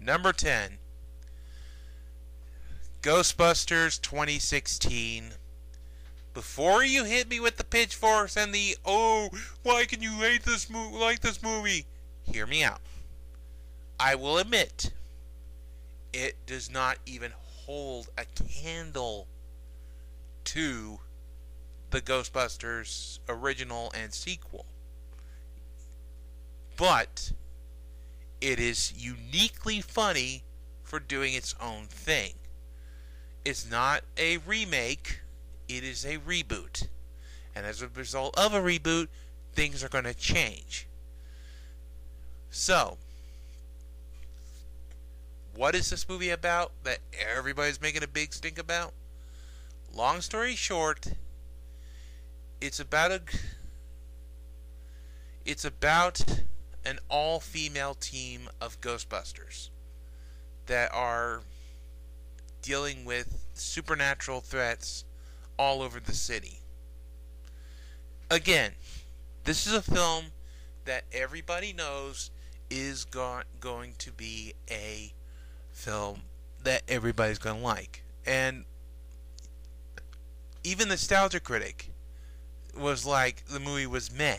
Number 10, Ghostbusters 2016. Before you hit me with the pitchforks and the, oh, why can you hate this like this movie? Hear me out. I will admit, it does not even hold a candle to the Ghostbusters original and sequel. But it is uniquely funny for doing its own thing. It's not a remake, it is a reboot. And as a result of a reboot, things are going to change. So, what is this movie about that everybody's making a big stink about? Long story short, it's about an all-female team of Ghostbusters that are dealing with supernatural threats all over the city. Again, this is a film that everybody knows is going to be a film that everybody's going to like. And even the Nostalgia Critic was like, the movie was meh.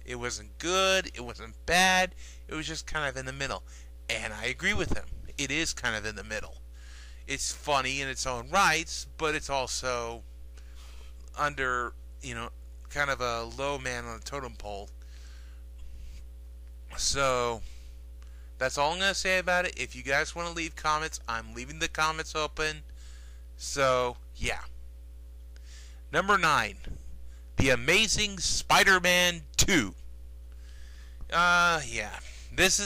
It wasn't good, it wasn't bad, it was just kind of in the middle. And I agree with him. It is kind of in the middle. It's funny in its own rights, but it's also under, kind of a low man on the totem pole. So, that's all I'm going to say about it. If you guys want to leave comments, I'm leaving the comments open. So, yeah. Number 9. The Amazing Spider-Man 2. Yeah. This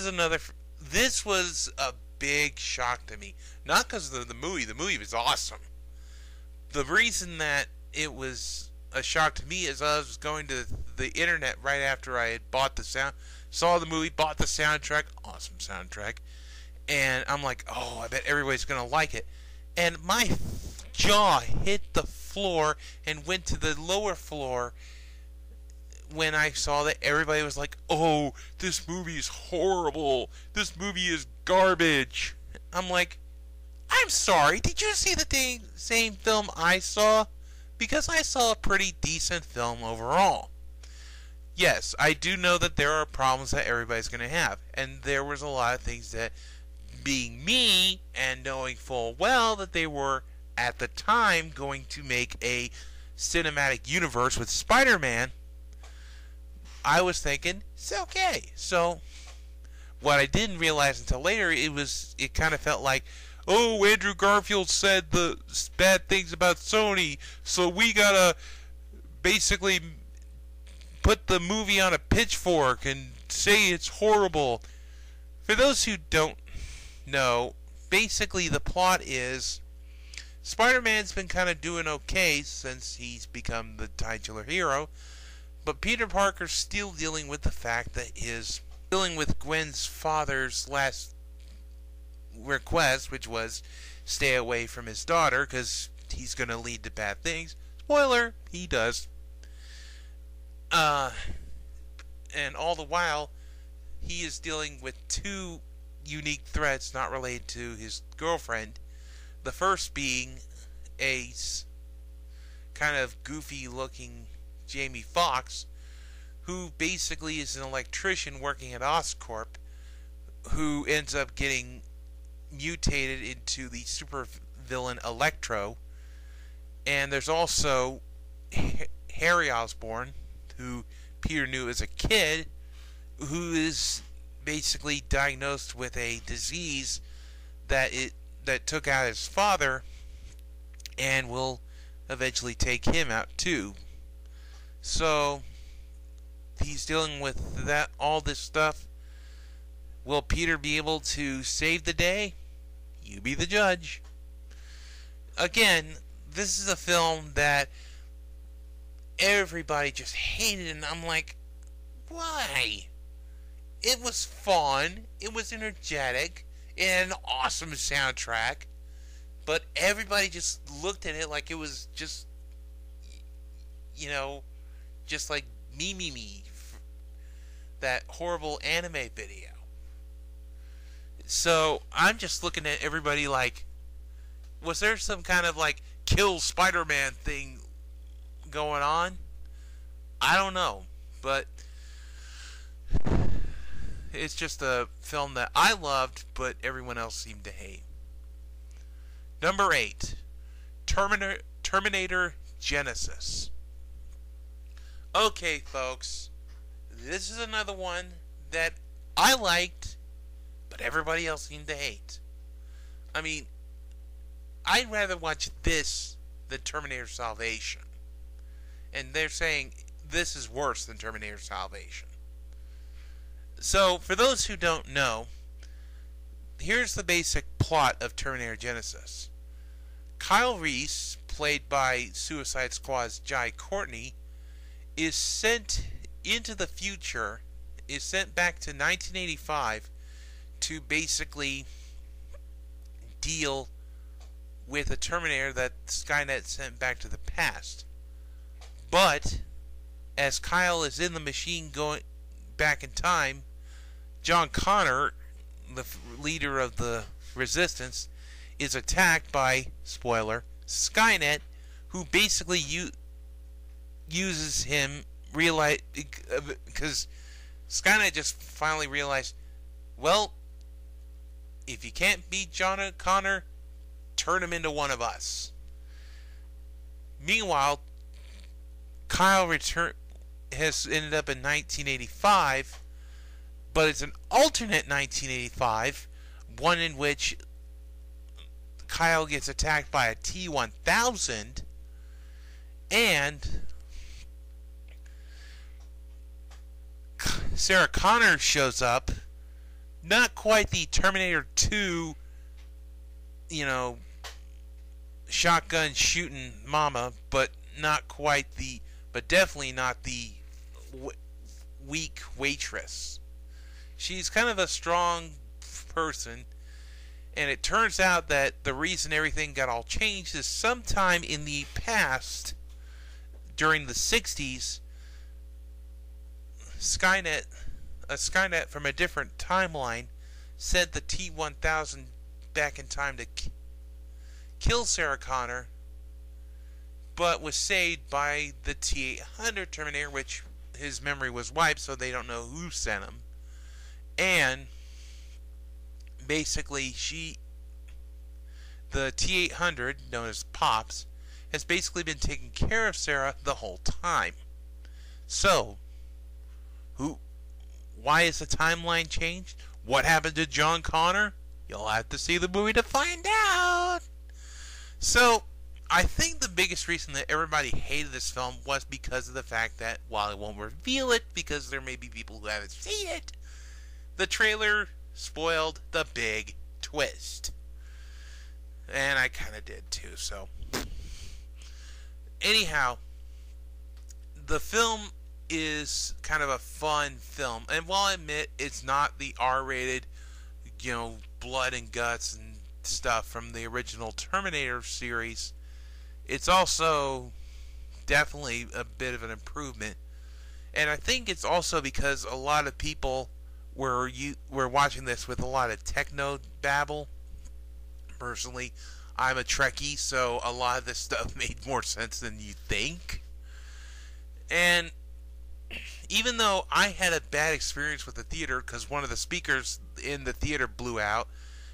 was a big shock to me. Not because of the movie. The movie was awesome. The reason that it was a shock to me is I was going to the internet right after I had saw the movie, bought the soundtrack, awesome soundtrack, and I'm like, oh, I bet everybody's going to like it. And my jaw hit the floor and went to the lower floor when I saw that everybody was like, oh, this movie is horrible. This movie is garbage. I'm like, I'm sorry, did you see the same film I saw? Because I saw a pretty decent film overall. Yes, I do know that there are problems that everybody's going to have. And there was a lot of things that, being me, and knowing full well that they were, at the time, going to make a cinematic universe with Spider-Man, I was thinking, it's okay. So, what I didn't realize until later, it kind of felt like, oh, Andrew Garfield said the bad things about Sony, so we gotta basically put the movie on a pitchfork and say it's horrible. For those who don't know, basically the plot is Spider-Man's been kind of doing okay since he's become the titular hero, but Peter Parker's still dealing with the fact that dealing with Gwen's father's last request, which was stay away from his daughter because he's going to lead to bad things. Spoiler, he does. And all the while, he is dealing with two unique threats not related to his girlfriend. The first being a kind of goofy-looking Jamie Foxx, who basically is an electrician working at Oscorp, who ends up getting mutated into the supervillain Electro. And there's also Harry Osborn, who Peter knew as a kid, who is basically diagnosed with a disease that took out his father and will eventually take him out too. So he's dealing with all this stuff. Will Peter be able to save the day? You be the judge. Again, this is a film that everybody just hated, and I'm like, why? It was fun. It was energetic. It had an awesome soundtrack. But everybody just looked at it like it was just, just like Me, that horrible anime video. So I'm just looking at everybody like, was there some kind of like kill Spider-Man thing going on? I don't know, but it's just a film that I loved, but everyone else seemed to hate. Number 8, Terminator Genesis. Okay, folks, this is another one that I liked, but everybody else seemed to hate. I mean, I'd rather watch this than Terminator Salvation. And they're saying this is worse than Terminator Salvation. So, for those who don't know, here's the basic plot of Terminator Genesis. Kyle Reese, played by Suicide Squad's Jai Courtney, is sent into the future, is sent back to 1985 to basically deal with a Terminator that Skynet sent back to the past. But as Kyle is in the machine going back in time, John Connor, the leader of the Resistance, is attacked by, spoiler, Skynet, who basically uses him, because Skynet just finally realized, well, if you can't beat John Connor, turn him into one of us. Meanwhile, Kyle has ended up in 1985, but it's an alternate 1985, one in which Kyle gets attacked by a T-1000, and Sarah Connor shows up, not quite the Terminator 2, shotgun shooting mama, but definitely not the weak waitress. She's kind of a strong person, and it turns out that the reason everything got all changed is sometime in the past, during the 60s, a Skynet from a different timeline sent the T-1000 back in time to kill Sarah Connor, but was saved by the T-800 Terminator, which his memory was wiped, so they don't know who sent him. And basically, the T-800, known as Pops, has basically been taking care of Sarah the whole time. So, why is the timeline changed? What happened to John Connor? You'll have to see the movie to find out. So, I think the biggest reason that everybody hated this film was because of the fact that, while I won't reveal it, because there may be people who haven't seen it, the trailer spoiled the big twist. And I kind of did too, so. Anyhow, the film is kind of a fun film. And while I admit it's not the R-rated, blood and guts and stuff from the original Terminator series, it's also definitely a bit of an improvement. And I think it's also because a lot of people were watching this with a lot of techno babble. Personally, I'm a Trekkie, so a lot of this stuff made more sense than you think. And even though I had a bad experience with the theater because one of the speakers in the theater blew out,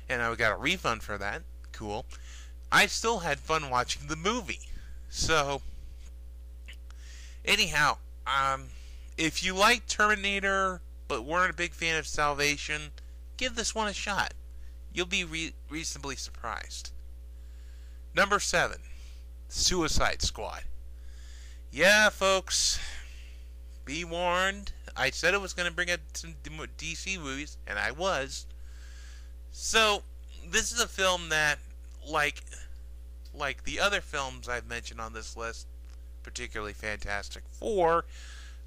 and I got a refund for that, cool, I still had fun watching the movie. So, anyhow, if you like Terminator but weren't a big fan of Salvation, give this one a shot. You'll be reasonably surprised. Number 7, Suicide Squad. Yeah, folks, be warned. I said I was going to bring up some DC movies, and I was. So, this is a film that, like the other films I've mentioned on this list, particularly Fantastic Four,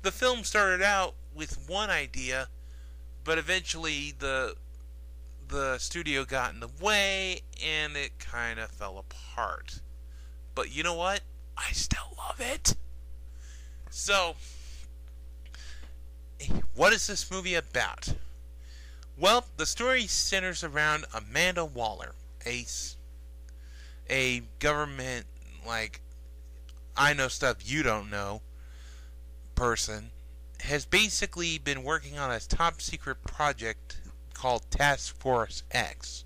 the film started out with one idea, but eventually the studio got in the way, and it kind of fell apart. But you know what? I still love it. So, what is this movie about? Well, the story centers around Amanda Waller, a government, like, I know stuff you don't know person, has basically been working on a top secret project called Task Force X,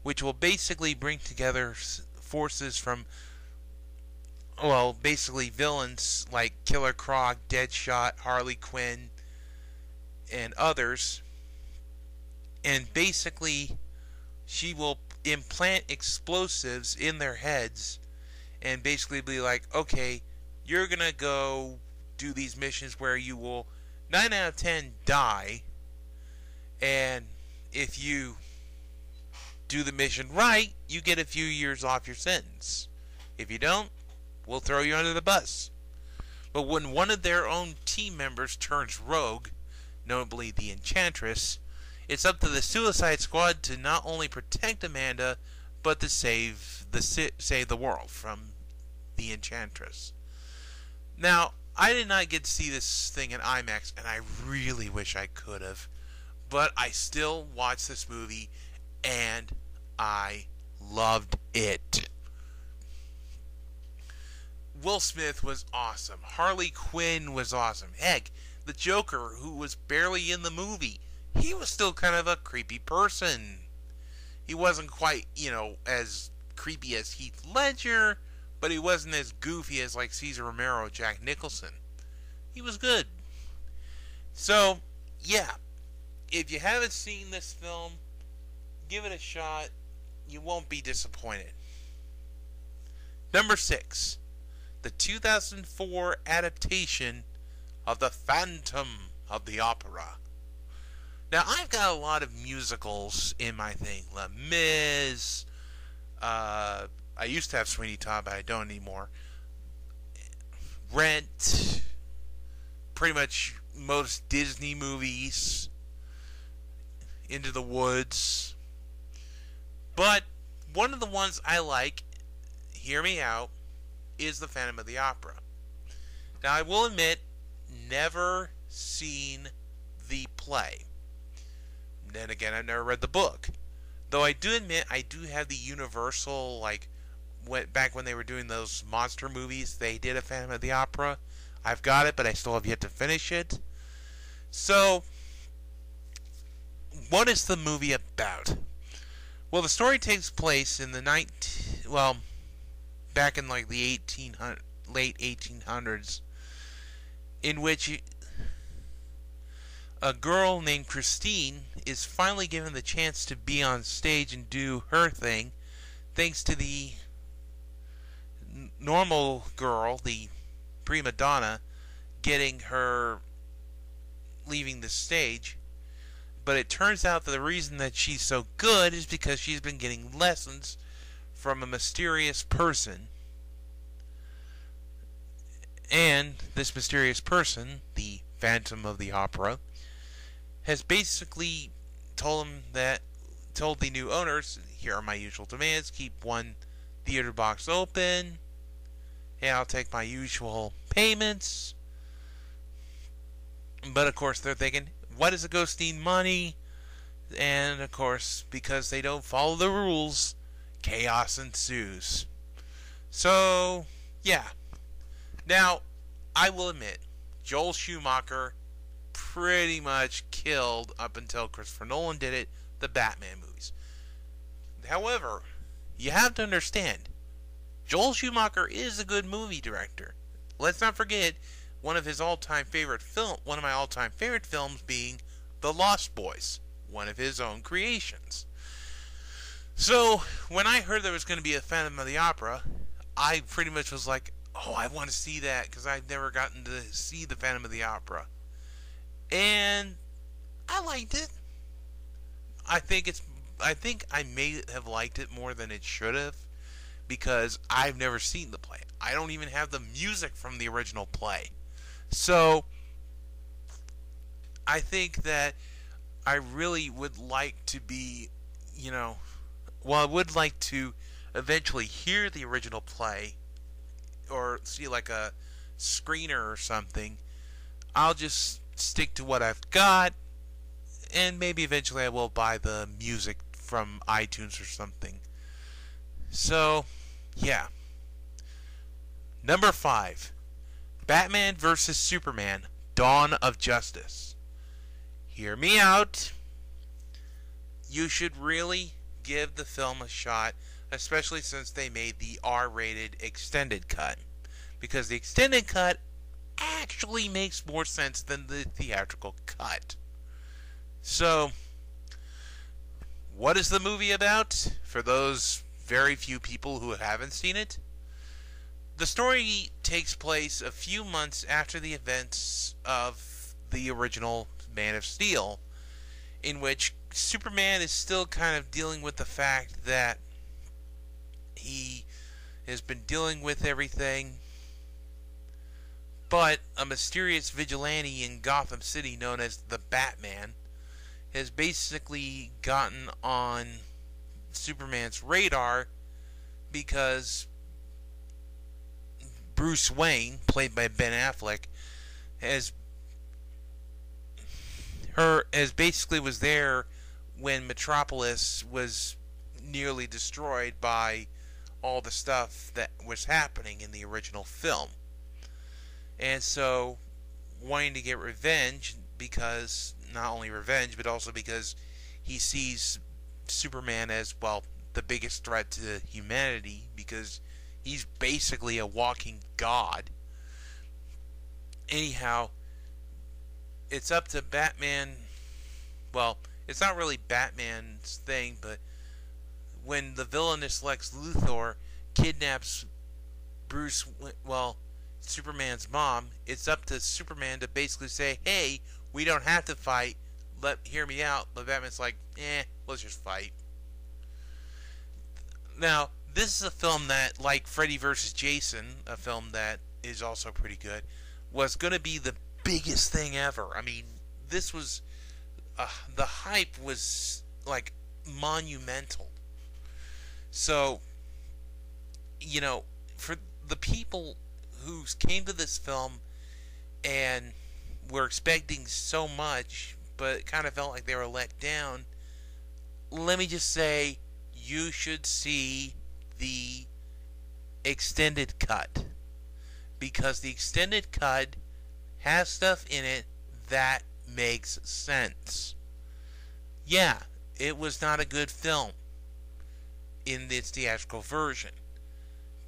which will basically bring together forces from, well, basically villains like Killer Croc, Deadshot, Harley Quinn, and others. And basically, she will implant explosives in their heads and basically be like, okay, you're going to go do these missions where you will 9 out of 10 die, and if you do the mission right, you get a few years off your sentence. If you don't, we'll throw you under the bus. But when one of their own team members turns rogue, notably the Enchantress, it's up to the Suicide Squad to not only protect Amanda, but to save the world from the Enchantress. Now, I did not get to see this thing in IMAX, and I really wish I could have. But I still watched this movie, and I loved it. Will Smith was awesome. Harley Quinn was awesome. Heck, the Joker, who was barely in the movie, he was still kind of a creepy person. He wasn't quite, as creepy as Heath Ledger, but he wasn't as goofy as like Cesar Romero or Jack Nicholson. He was good. So, yeah, if you haven't seen this film, give it a shot. You won't be disappointed. Number 6, the 2004 adaptation of The Phantom of the Opera. Now, I've got a lot of musicals in my thing. Les Mis, I used to have Sweeney Todd, but I don't anymore. Rent, pretty much most Disney movies, Into the Woods. But one of the ones I like, hear me out, is The Phantom of the Opera. Now, I will admit, never seen the play. Then again, I've never read the book. Though I do admit, I do have the Universal, back when they were doing those monster movies, they did a Phantom of the Opera. I've got it, but I still have yet to finish it. So, what is the movie about? Well, the story takes place in the back in like the late 1800s, in which a girl named Christine is finally given the chance to be on stage and do her thing, thanks to the normal girl, the prima donna, leaving the stage. But it turns out that the reason that she's so good is because she's been getting lessons from a mysterious person. And this mysterious person, the Phantom of the Opera, has basically told the new owners, here are my usual demands, keep one theater box open, and I'll take my usual payments. But of course they're thinking, why does a ghost need money? And of course, because they don't follow the rules, chaos ensues. So, yeah. Now, I will admit, Joel Schumacher pretty much killed, up until Christopher Nolan did it, the Batman movies. However, you have to understand, Joel Schumacher is a good movie director. Let's not forget one of my all-time favorite films being The Lost Boys, one of his own creations. So, when I heard there was going to be a Phantom of the Opera, I pretty much was like, oh, I want to see that, because I've never gotten to see the Phantom of the Opera. And I liked it. I think I may have liked it more than it should have, because I've never seen the play. I don't even have the music from the original play. So, I think that I really would like to be, I would like to eventually hear the original play, or see like a screener or something. I'll just stick to what I've got, and maybe eventually I will buy the music from iTunes or something. So, yeah. Number 5. Batman vs. Superman, Dawn of Justice. Hear me out. You should really give the film a shot, especially since they made the R-rated extended cut. Because the extended cut actually makes more sense than the theatrical cut. So, what is the movie about? For those very few people who haven't seen it, the story takes place a few months after the events of the original Man of Steel, in which Superman is still kind of dealing with the fact that he has been dealing with everything, but a mysterious vigilante in Gotham City known as the Batman has basically gotten on Superman's radar because Bruce Wayne, played by Ben Affleck, as basically was there when Metropolis was nearly destroyed by all the stuff that was happening in the original film. And so, wanting to get revenge, because, not only revenge, but also because he sees Superman as, well, the biggest threat to humanity, because he's basically a walking god. Anyhow, it's up to Batman. Well, it's not really Batman's thing, but when the villainous Lex Luthor kidnaps Superman's mom, it's up to Superman to basically say, hey, we don't have to fight, hear me out. But Batman's like, let's just fight. Now, this is a film that, like Freddy vs. Jason, a film that is also pretty good, was going to be the biggest thing ever. I mean, this was, the hype was, like, monumental. So, you know, for the people who came to this film and were expecting so much, but kind of felt like they were let down, let me just say, you should see the extended cut. Because the extended cut has stuff in it that makes sense. Yeah, it was not a good film in its theatrical version.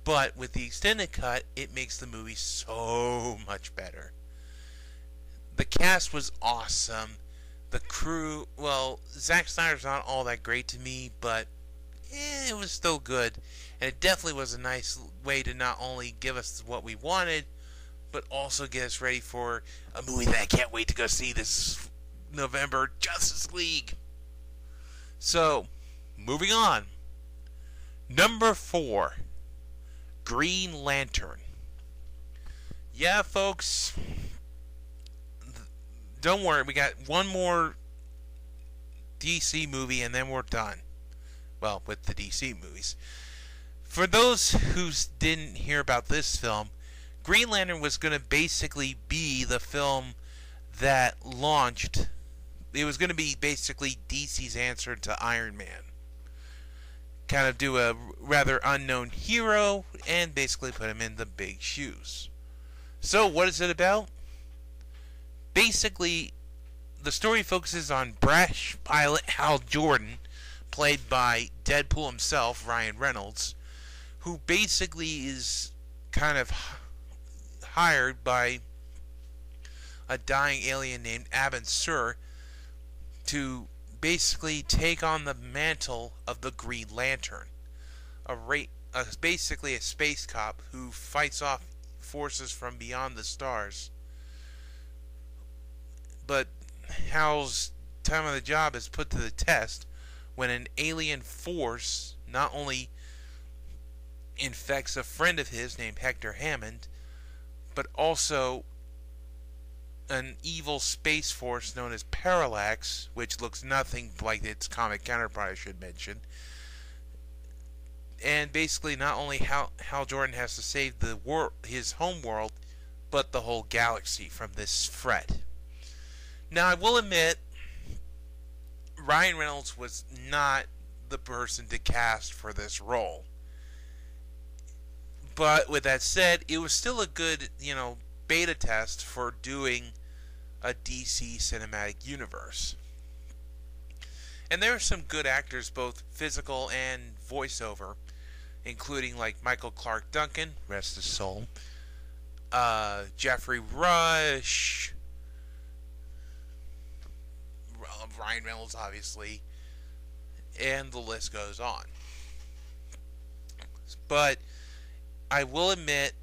But with the extended cut, it makes the movie so much better. The cast was awesome. The crew, well, Zack Snyder's not all that great to me, but it was still good. And it definitely was a nice way to not only give us what we wanted, but also get us ready for a movie that I can't wait to go see this November, Justice League. So, moving on. Number 4, Green Lantern. Yeah, folks, don't worry, we got one more DC movie and then we're done. Well, with the DC movies. For those who didn't hear about this film, Green Lantern was going to basically be the film that launched. It was going to be basically DC's answer to Iron Man. Kind of do a rather unknown hero and basically put him in the big shoes. So, what is it about? Basically, the story focuses on brash pilot Hal Jordan, played by Deadpool himself, Ryan Reynolds, who basically is kind of hired by a dying alien named Abin Sur to basically take on the mantle of the Green Lantern, basically a space cop who fights off forces from beyond the stars. But Hal's time on the job is put to the test when an alien force not only infects a friend of his named Hector Hammond, but also an evil space force known as Parallax, which looks nothing like its comic counterpart, I should mention. And basically, not only Hal Jordan has to save his home world, but the whole galaxy from this threat. Now, I will admit, Ryan Reynolds was not the person to cast for this role. But with that said, it was still a good, beta test for doing a DC cinematic universe. And there are some good actors, both physical and voiceover, including like Michael Clark Duncan, rest his soul, Jeffrey Rush, Ryan Reynolds, obviously, and the list goes on. But I will admit,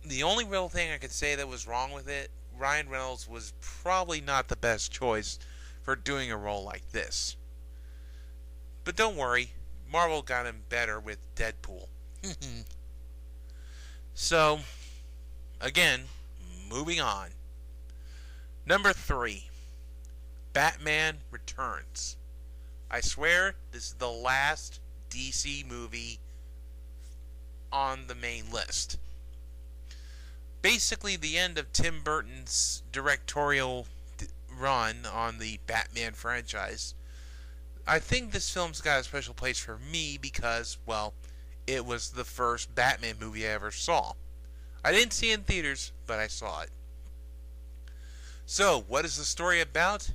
the only real thing I could say that was wrong with it, Ryan Reynolds was probably not the best choice for doing a role like this. But don't worry, Marvel got him better with Deadpool. So, again, moving on. Number 3, Batman Returns. I swear, this is the last DC movie on the main list. Basically, the end of Tim Burton's directorial run on the Batman franchise. I think this film's got a special place for me because, well, it was the first Batman movie I ever saw. I didn't see it in theaters, but I saw it. So, what is the story about?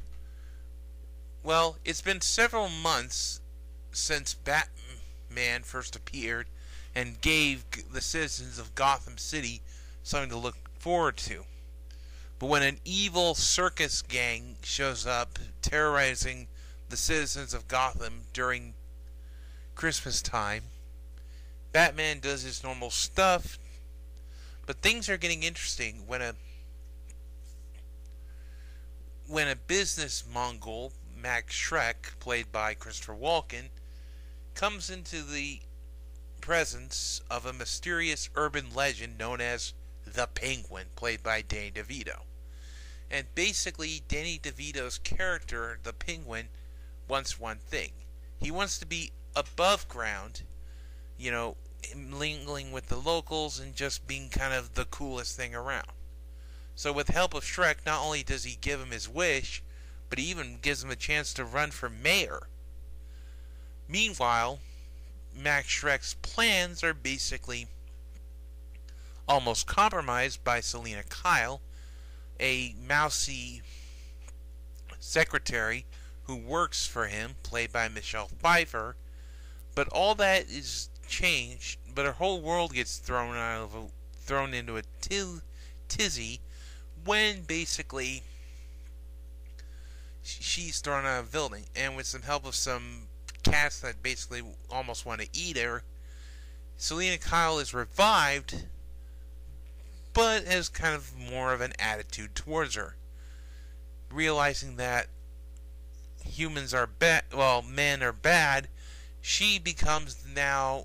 Well, it's been several months since Batman first appeared and gave the citizens of Gotham City something to look forward to. But when an evil circus gang shows up, terrorizing the citizens of Gotham during Christmas time, Batman does his normal stuff, but things are getting interesting when a business Mongol, Max Schreck, played by Christopher Walken, comes into the presence of a mysterious urban legend known as the Penguin, played by Danny DeVito. And basically, Danny DeVito's character, the Penguin, wants one thing. He wants to be above ground, mingling with the locals and just being kind of the coolest thing around. So with the help of Shrek, not only does he give him his wish, but he even gives him a chance to run for mayor. Meanwhile, Max Schreck's plans are basically almost compromised by Selena Kyle, a mousy secretary who works for him, played by Michelle Pfeiffer. But all that is changed, but her whole world gets thrown into a tizzy when basically she's thrown out of the building, and with some help of some cats that basically almost want to eat her, Selena Kyle is revived, but has kind of more of an attitude towards her. Realizing that humans are bad, men are bad, she becomes now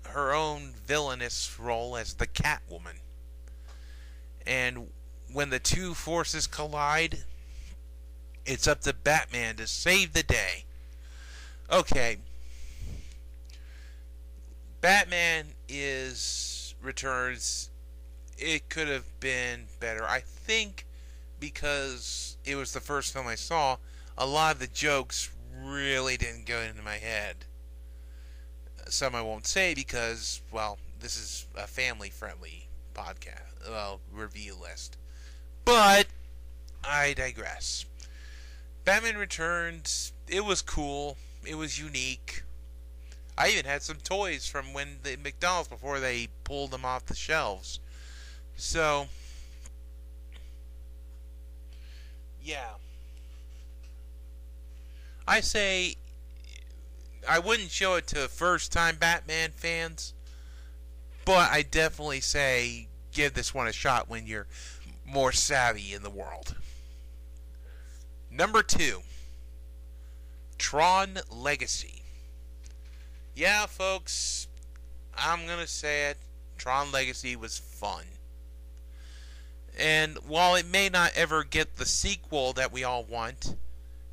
her own villainous role as the Catwoman. And when the two forces collide, it's up to Batman to save the day. Okay. Batman Returns. It could have been better. I think because it was the first film I saw, a lot of the jokes really didn't go into my head. Some I won't say because, this is a family-friendly podcast, review list. But I digress. Batman Returns, it was cool. It was unique. I even had some toys from when the McDonald's before they pulled them off the shelves. So, yeah. I say I wouldn't show it to first-time Batman fans, but I definitely say give this one a shot when you're more savvy in the world. Number 2, Tron Legacy. Yeah, folks, I'm going to say it. Tron Legacy was fun. And while it may not ever get the sequel that we all want,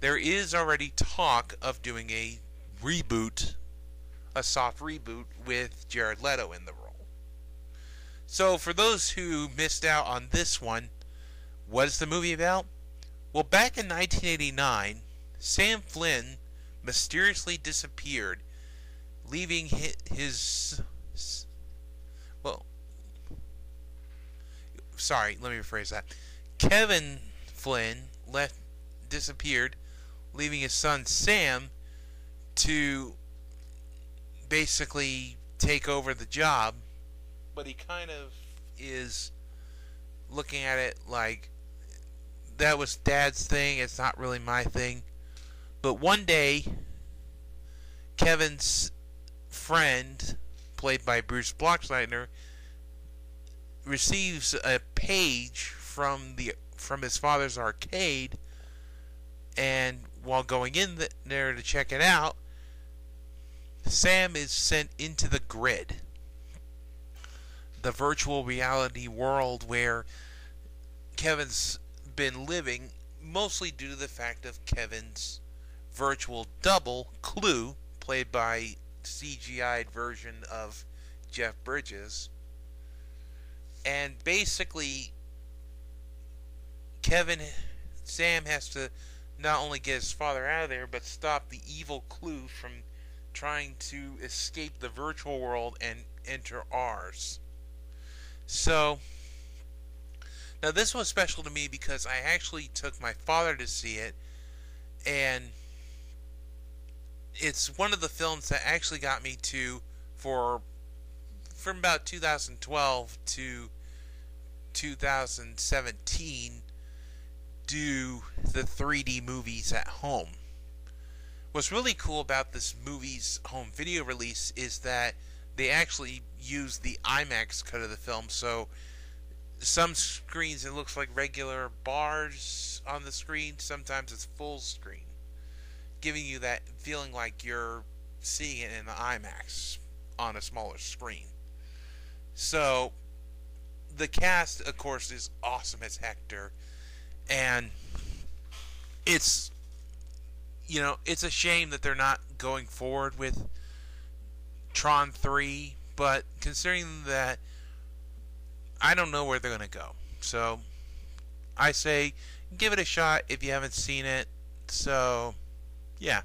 there is already talk of doing a soft reboot with Jared Leto in the role. So for those who missed out on this one, what is the movie about? Well, back in 1989, Sam Flynn mysteriously disappeared, leaving his well, sorry, let me rephrase that. Kevin Flynn disappeared, leaving his son Sam to basically take over the job, but he kind of is looking at it like that was Dad's thing, it's not really my thing. But one day, Kevin's friend, played by Bruce Blocksteiner, receives a page from his father's arcade, and while going in there to check it out, Sam is sent into the grid, the virtual reality world where Kevin's been living, mostly due to the fact of Kevin's virtual double, Clue, played by CGI'd version of Jeff Bridges. And basically, Sam has to not only get his father out of there, but stop the evil Clue from trying to escape the virtual world and enter ours. So, now this was special to me because I actually took my father to see it, and it's one of the films that actually got me to, from about 2012 to 2017, do the 3D movies at home. What's really cool about this movie's home video release is that they actually use the IMAX cut of the film, so some screens it looks like regular bars on the screen, sometimes it's full screen, giving you that feeling like you're seeing it in the IMAX on a smaller screen. So the cast, of course, is awesome as Hector, and it's a shame that they're not going forward with Tron 3, but considering that, I don't know where they're going to go. So I say give it a shot if you haven't seen it. So yeah.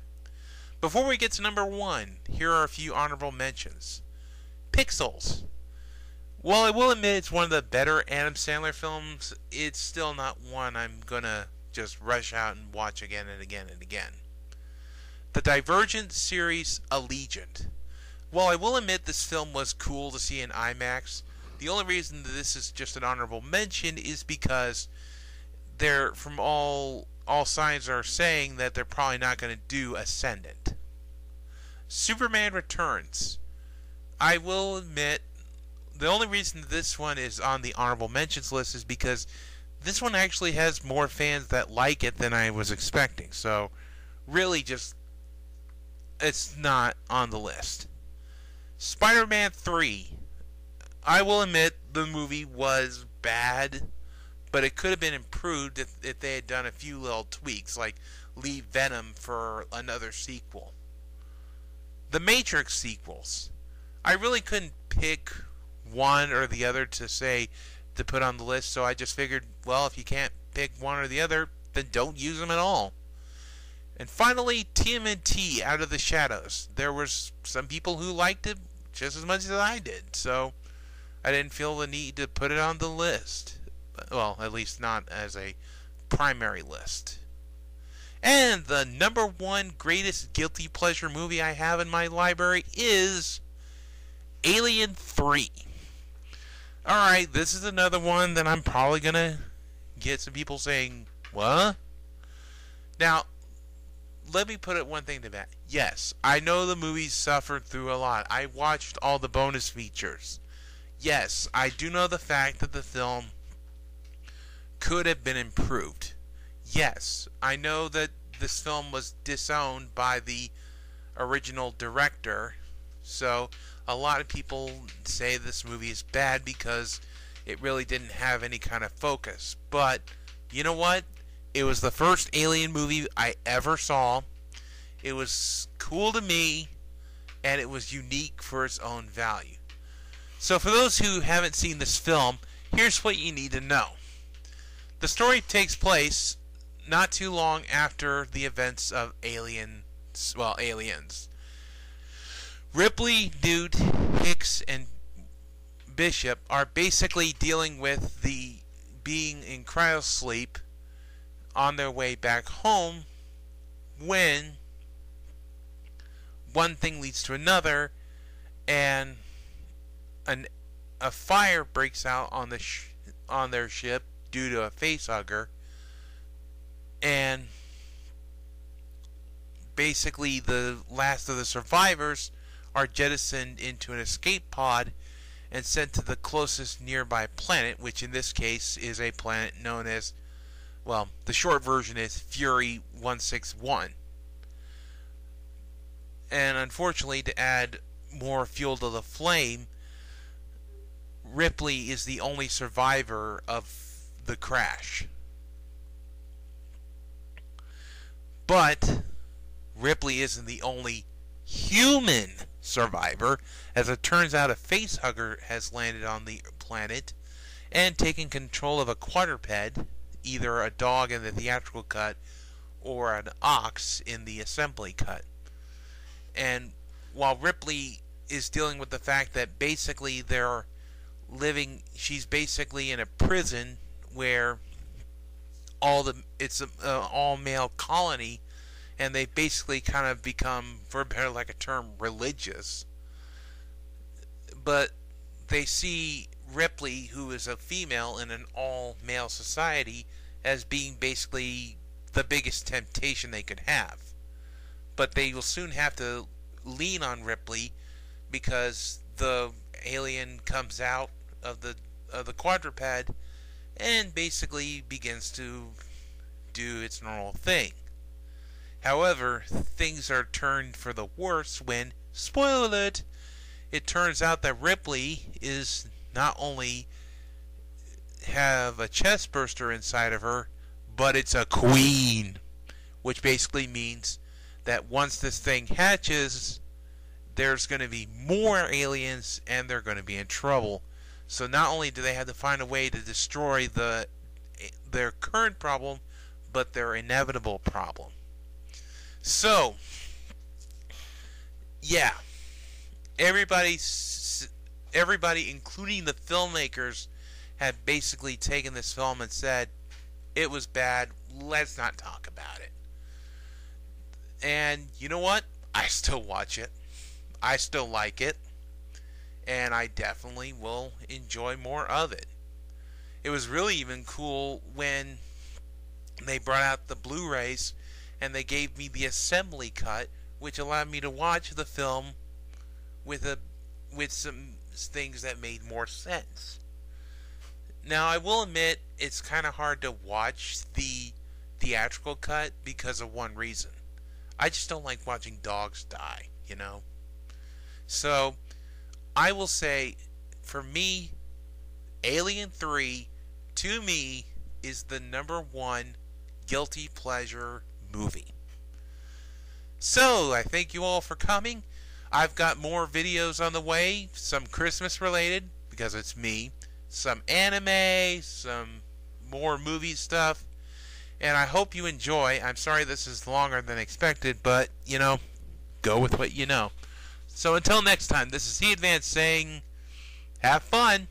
Before we get to number 1, here are a few honorable mentions. Pixels. While I will admit it's one of the better Adam Sandler films, it's still not one I'm going to just rush out and watch again and again and again. The Divergent series Allegiant. While I will admit this film was cool to see in IMAX, the only reason that this is just an honorable mention is because they're, from all signs are saying that they're probably not going to do Ascendant. Superman Returns. I will admit, the only reason this one is on the honorable mentions list is because this one actually has more fans that like it than I was expecting. So, really just, it's not on the list. Spider-Man 3. I will admit the movie was bad, but it could have been improved if they had done a few little tweaks, like leave Venom for another sequel. The Matrix sequels. I really couldn't pick one or the other to put on the list, so I just figured, well, if you can't pick one or the other, then don't use them at all. And finally, TMNT, Out of the Shadows. There was some people who liked it just as much as I did, so I didn't feel the need to put it on the list. Well, at least not as a primary list. And the number 1 greatest guilty pleasure movie I have in my library is Alien 3. Alright, this is another one that I'm probably going to get some people saying, what? Now, let me put it one thing to that. Yes, I know the movie suffered through a lot. I watched all the bonus features. Yes, I do know the fact that the film could have been improved. Yes, I know that this film was disowned by the original director, so a lot of people say this movie is bad because it really didn't have any kind of focus. But, you know what? It was the first Alien movie I ever saw. It was cool to me, and it was unique for its own value. So for those who haven't seen this film, here's what you need to know. The story takes place not too long after the events of Aliens. Ripley, Newt, Hicks, and Bishop are basically dealing with the being in cryosleep on their way back home when one thing leads to another and a fire breaks out on their ship due to a facehugger, and basically the last of the survivors are jettisoned into an escape pod and sent to the closest nearby planet, which in this case is a planet known as, well, the short version is Fury 161. And unfortunately, to add more fuel to the flame, Ripley is the only survivor of the crash. But Ripley isn't the only human survivor. As it turns out, a facehugger has landed on the planet and taken control of a quadruped, either a dog in the theatrical cut or an ox in the assembly cut. And while Ripley is dealing with the fact that basically she's basically in a prison where it's an all-male colony, and they basically kind of become, for better like a term, religious. But they see Ripley, who is a female in an all-male society, as being basically the biggest temptation they could have. But they will soon have to lean on Ripley because the alien comes out of the quadruped and basically begins to do its normal thing. However, things are turned for the worse when, spoiler alert, it turns out that Ripley is not only have a chest burster inside of her, but it's a queen, which basically means that once this thing hatches, there's going to be more aliens and they're going to be in trouble. So not only do they have to find a way to destroy their current problem, but their inevitable problem. So, yeah, everybody, including the filmmakers, had basically taken this film and said, it was bad, let's not talk about it. And you know what? I still watch it. I still like it. And I definitely will enjoy more of it. It was really even cool when they brought out the Blu-rays and they gave me the assembly cut, which allowed me to watch the film with some things that made more sense. Now, I will admit, it's kind of hard to watch the theatrical cut because of one reason. I just don't like watching dogs die, you know? So, I will say, for me, Alien 3, to me, is the #1 guilty pleasure movie. So, I thank you all for coming. I've got more videos on the way, some Christmas related, because it's me, some anime, some more movie stuff, and I hope you enjoy. I'm sorry this is longer than expected, but, you know, go with what you know. So until next time, this is Cadvance saying, have fun!